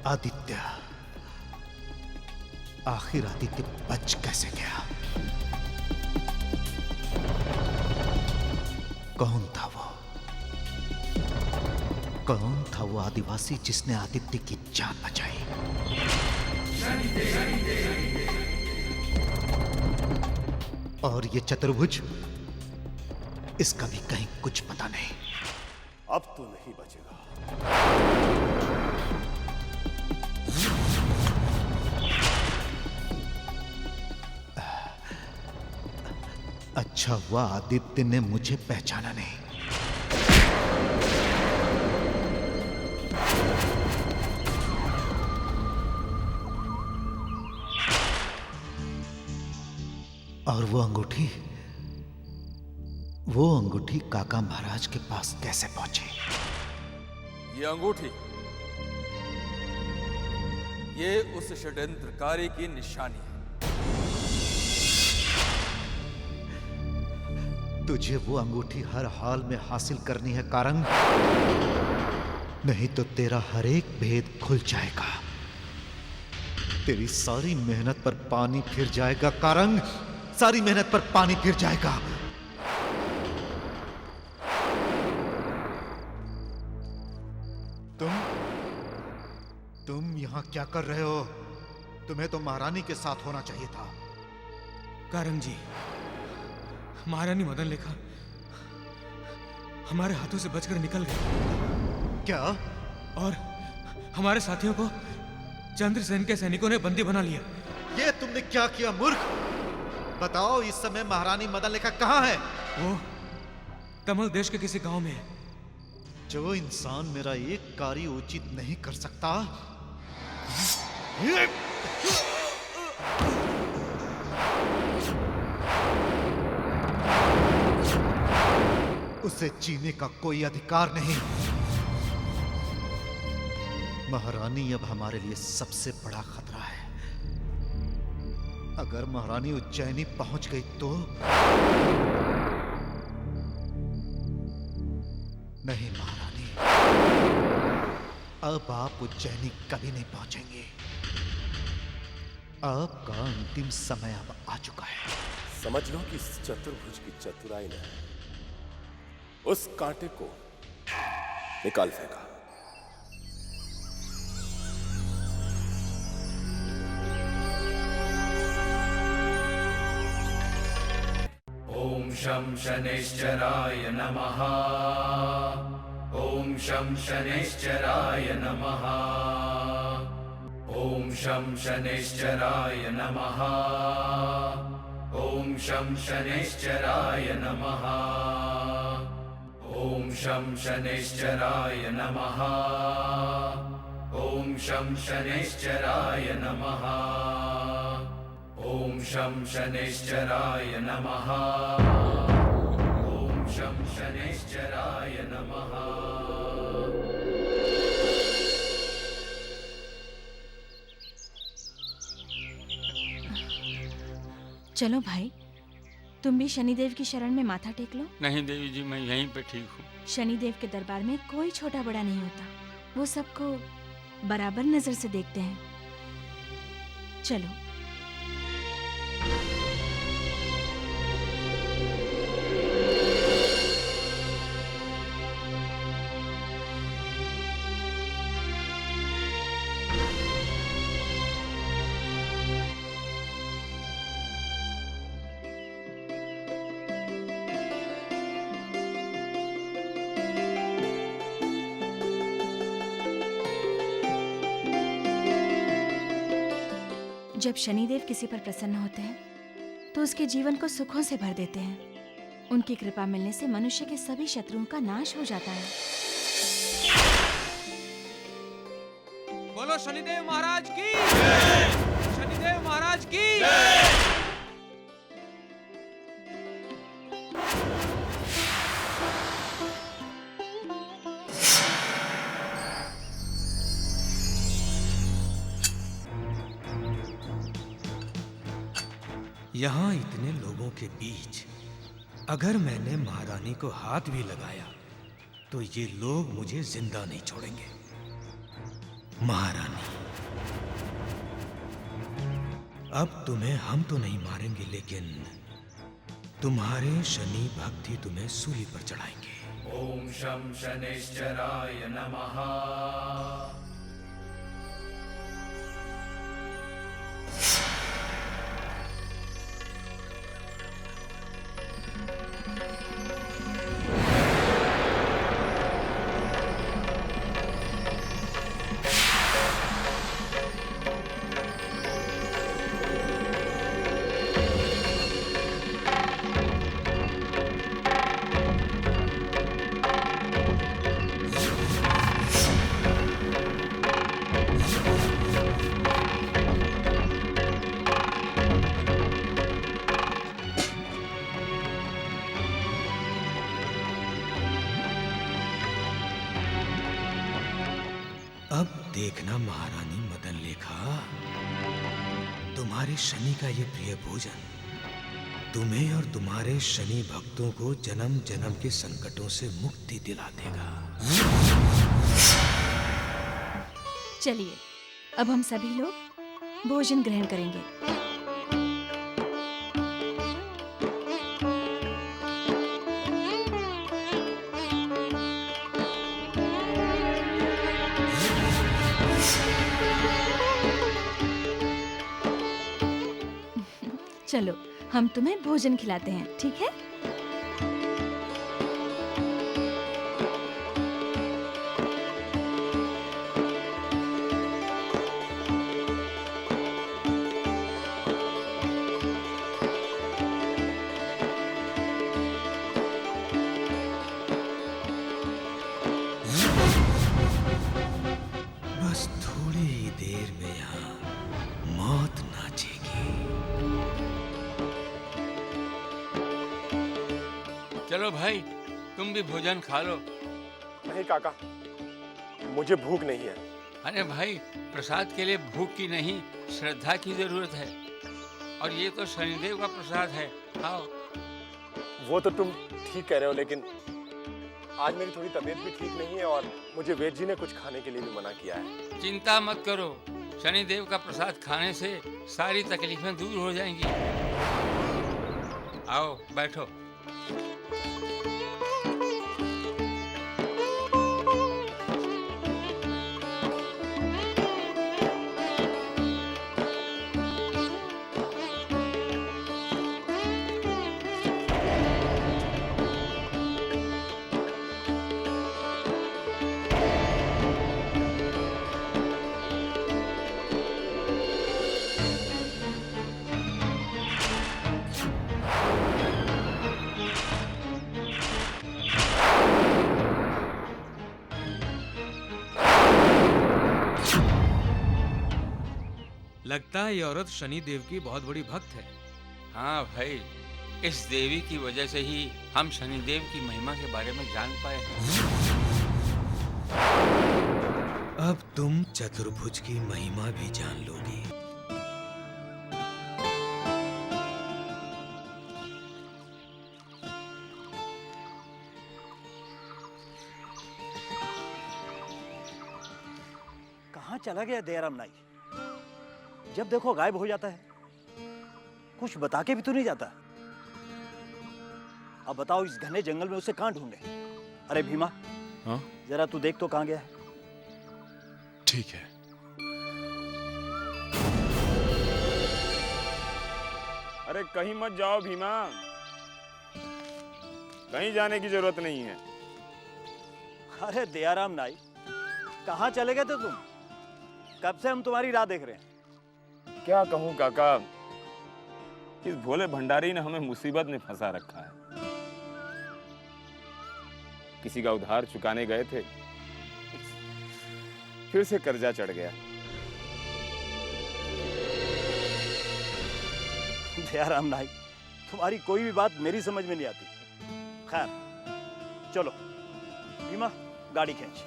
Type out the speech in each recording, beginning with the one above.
आदित्य, आखिर आदित्य बच कैसे गया? कौन था वो? कौन था वो आदिवासी जिसने आदित्य की जान बचाई? और ये चतुर्भुज, इसका भी कहीं कुछ पता नहीं। अब तो नहीं बचेगा। अच्छा हुआ आदित्य ने मुझे पहचाना नहीं। और वो अंगूठी काका महाराज के पास कैसे पहुंची? ये अंगूठी, ये उस षड्यंत्रकारी की निशानी है। तुझे वो अंगूठी हर हाल में हासिल करनी है कारंग, नहीं तो तेरा हर एक भेद खुल जाएगा। तेरी सारी मेहनत पर पानी फिर जाएगा कारंग, सारी मेहनत पर पानी फिर जाएगा। तुम यहां क्या कर रहे हो? तुम्हें तो महारानी के साथ होना चाहिए था। कारंग जी, महारानी मदन लेखा हमारे हाथों से बचकर निकल गए। क्या? और हमारे साथियों को चंद्रसेन के सैनिकों ने बंदी बना लिया। ये तुमने क्या किया मूर्ख? बताओ, इस समय महारानी मदन लेखा कहां है? वो तमिल देश के किसी गांव में है। जो इंसान मेरा एक कार्य उचित नहीं कर सकता, उसे जीने का कोई अधिकार नहीं। महारानी अब हमारे लिए सबसे बड़ा खतरा है। अगर महारानी उज्जैनी पहुंच गई तो? नहीं महारानी, अब आप उज्जैनी कभी नहीं पहुंचेंगे। आपका अंतिम समय अब आ चुका है। समझ लो कि इस चतुर्भुज की चतुराई ने उस कांटे को निकाल फेंका। ओम शं शनैश्चराय नमः। ओम शं शनैश्चराय नमः। ओम शं शनैश्चराय नमः। ओम शं शनैश्चराय नमः। ओम शं शनैश्चराय नमः। ओम शं शनैश्चराय नमः। ओम शं शनैश्चराय नमः। ओम शं शनैश्चराय नमः। चलो भाई, तुम भी शनिदेव की शरण में माथा टेक लो। नहीं देवी जी, मैं यहीं पे ठीक हूँ। शनिदेव के दरबार में कोई छोटा बड़ा नहीं होता, वो सबको बराबर नजर से देखते हैं। चलो। जब शनिदेव किसी पर प्रसन्न होते हैं तो उसके जीवन को सुखों से भर देते हैं। उनकी कृपा मिलने से मनुष्य के सभी शत्रुओं का नाश हो जाता है। बोलो शनिदेव महाराज की। शनिदेव महाराज की। यहाँ इतने लोगों के बीच अगर मैंने महारानी को हाथ भी लगाया तो ये लोग मुझे जिंदा नहीं छोड़ेंगे। महारानी, अब तुम्हें हम तो नहीं मारेंगे, लेकिन तुम्हारे शनि भक्त ही तुम्हें सूली पर चढ़ाएंगे। ॐ शं शनैश्चराय नमः। अब देखना महारानी मदन लेखा, तुम्हारे शनि का ये प्रिय भोजन तुम्हें और तुम्हारे शनि भक्तों को जन्म जन्म के संकटों से मुक्ति दिला देगा। चलिए, अब हम सभी लोग भोजन ग्रहण करेंगे। चलो, हम तुम्हें भोजन खिलाते हैं, ठीक है? बस थोड़ी ही देर में यहाँ मौत नाचेगी। चलो भाई, तुम भी भोजन खा लो। नहीं काका, मुझे भूख नहीं है। अरे भाई, प्रसाद के लिए भूख की नहीं, श्रद्धा की जरूरत है, और ये तो शनिदेव का प्रसाद है, खाओ। वो तो तुम ठीक कह रहे हो, लेकिन आज मेरी थोड़ी तबीयत भी ठीक नहीं है और मुझे वेद जी ने कुछ खाने के लिए भी मना किया है। चिंता मत करो, शनिदेव का प्रसाद खाने से सारी तकलीफें दूर हो जाएंगी। आओ बैठो। लगता है ये औरत शनि देव की बहुत बड़ी भक्त है। हाँ भाई, इस देवी की वजह से ही हम शनिदेव की महिमा के बारे में जान पाए हैं। अब तुम चतुर्भुज की महिमा भी जान लोगे। कहाँ चला गया दयाराम नाई? जब देखो गायब हो जाता है, कुछ बता के भी तो नहीं जाता। अब बताओ, इस घने जंगल में उसे कहाँ ढूंढे? अरे भीमा, हाँ? जरा तू देख तो कहाँ गया है। ठीक है। अरे कहीं मत जाओ भीमा, कहीं जाने की जरूरत नहीं है। अरे दयाराम नाई, कहाँ चले गए थे तुम? कब से हम तुम्हारी राह देख रहे हैं। क्या कहूँ काका, इस भोले भंडारी ने हमें मुसीबत में फंसा रखा है। किसी का उधार चुकाने गए थे, फिर से कर्जा चढ़ गया। दयाराम नाई, तुम्हारी कोई भी बात मेरी समझ में नहीं आती। खैर चलो भीमा, गाड़ी खींच।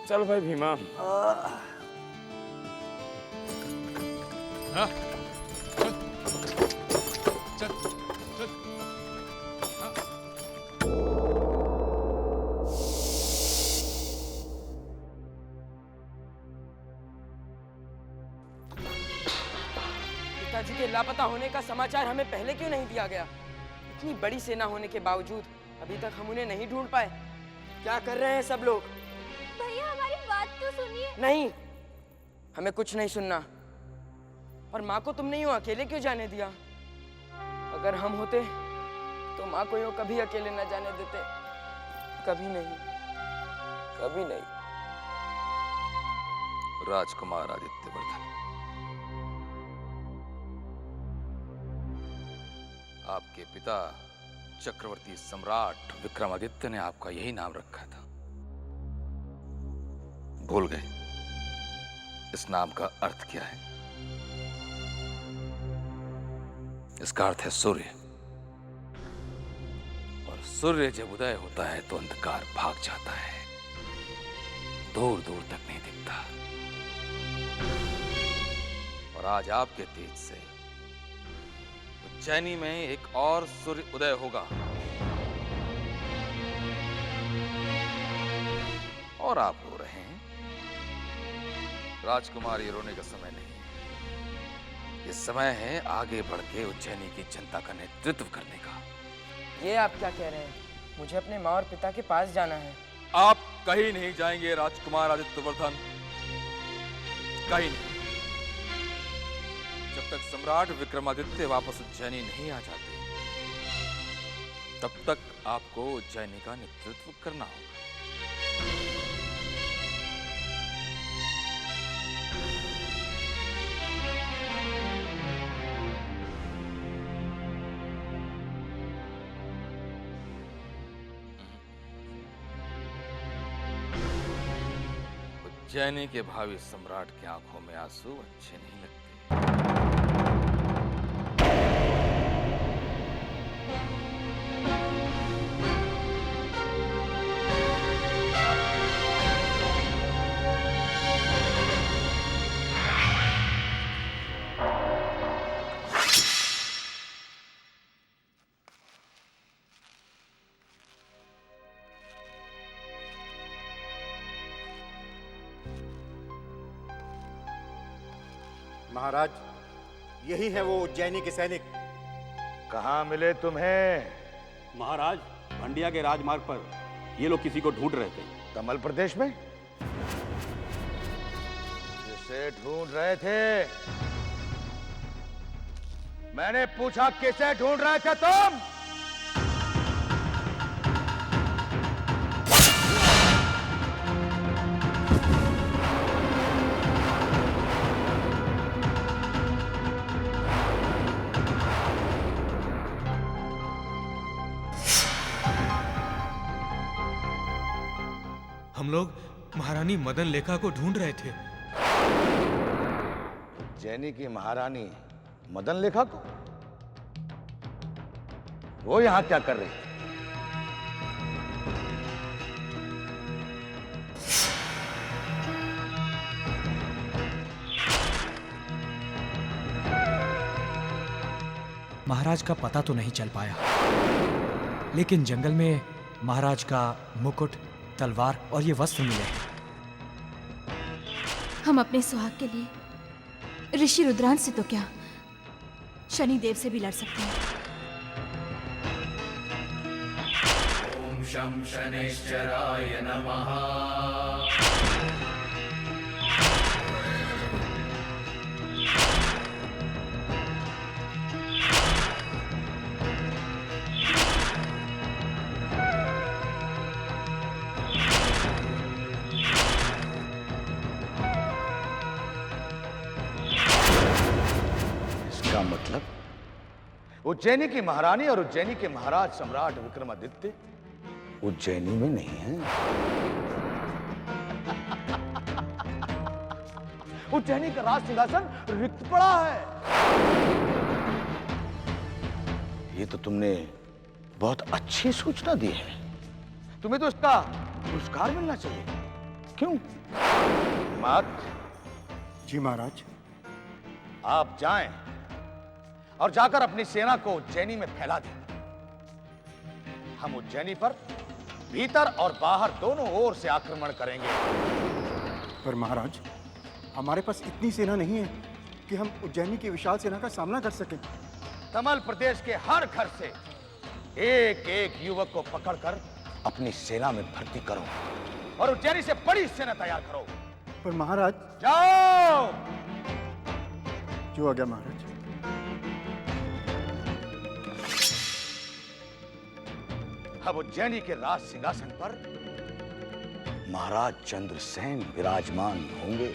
चल भाई भीमा। हाँ? चल, चल, चल। हाँ। लापता होने का समाचार हमें पहले क्यों नहीं दिया गया? इतनी बड़ी सेना होने के बावजूद अभी तक हम उन्हें नहीं ढूंढ पाए। क्या कर रहे हैं सब लोग? भैया हमारी बात तो सुनिए। नहीं, हमें कुछ नहीं सुनना। और माँ को तुमने यूं अकेले क्यों जाने दिया? अगर हम होते तो माँ को यूं कभी अकेले न जाने देते। कभी नहीं, कभी नहीं। राजकुमार आदित्यवर्धन, आपके पिता चक्रवर्ती सम्राट विक्रमादित्य ने आपका यही नाम रखा था। भूल गए इस नाम का अर्थ क्या है? इसका अर्थ है सूर्य। और सूर्य जब उदय होता है तो अंधकार भाग जाता है, दूर दूर तक नहीं दिखता। और आज आपके तेज से उज्जैनी में एक और सूर्य उदय होगा। और आप रो रहे हैं। राजकुमार, ये रोने का समय नहीं है। ये समय है आगे बढ़ के उज्जैनी की जनता का नेतृत्व करने का। ये आप क्या कह रहे हैं? मुझे अपने माँ और पिता के पास जाना है। आप कहीं नहीं जाएंगे राजकुमार आदित्यवर्धन, कहीं नहीं, जब तक सम्राट विक्रमादित्य वापस उज्जैनी नहीं आ जाते तब तक आपको उज्जैनी का नेतृत्व करना होगा। उज्जैनी के भावी सम्राट की आंखों में आंसू अच्छे नहीं लगते। महाराज, यही है वो उज्जैनी के सैनिक। कहाँ मिले तुम्हें? महाराज, भंडिया के राजमार्ग पर ये लोग किसी को ढूंढ रहे थे। कमल प्रदेश में? किसे ढूंढ रहे थे? मैंने पूछा किसे ढूंढ रहे थे तुम? हम लोग महारानी मदन लेखा को ढूंढ रहे थे। उज्जैनी की महारानी मदन लेखा को? वो यहां क्या कर रही थी? महाराज का पता तो नहीं चल पाया, लेकिन जंगल में महाराज का मुकुट, तलवार और ये वस्त्र मिले। हम अपने सुहाग के लिए ऋषि रुद्रांश से तो क्या, शनिदेव से भी लड़ सकते हैं। ओम शं शनैश्चराय नमः। मतलब उज्जैनी की महारानी और उज्जैनी के महाराज सम्राट विक्रमादित्य उज्जैनी में नहीं है। उज्जैनी का राज सिंहासन रिक्त पड़ा है। ये तो तुमने बहुत अच्छी सूचना दी है। तुम्हें तो इसका पुरस्कार मिलना चाहिए। क्यों? मत। जी महाराज। आप जाएं और जाकर अपनी सेना को उज्जैनी में फैला दें। हम उज्जैनी पर भीतर और बाहर दोनों ओर से आक्रमण करेंगे। पर महाराज, हमारे पास इतनी सेना नहीं है कि हम उज्जैनी की विशाल सेना का सामना कर सकें। तमल प्रदेश के हर घर से एक एक युवक को पकड़कर अपनी सेना में भर्ती करो और उज्जैनी से बड़ी सेना तैयार करो। पर महाराज। जाओ। जो आ गया महाराज। अब उज्जैनी के राज सिंहासन पर महाराज चंद्रसेन विराजमान होंगे।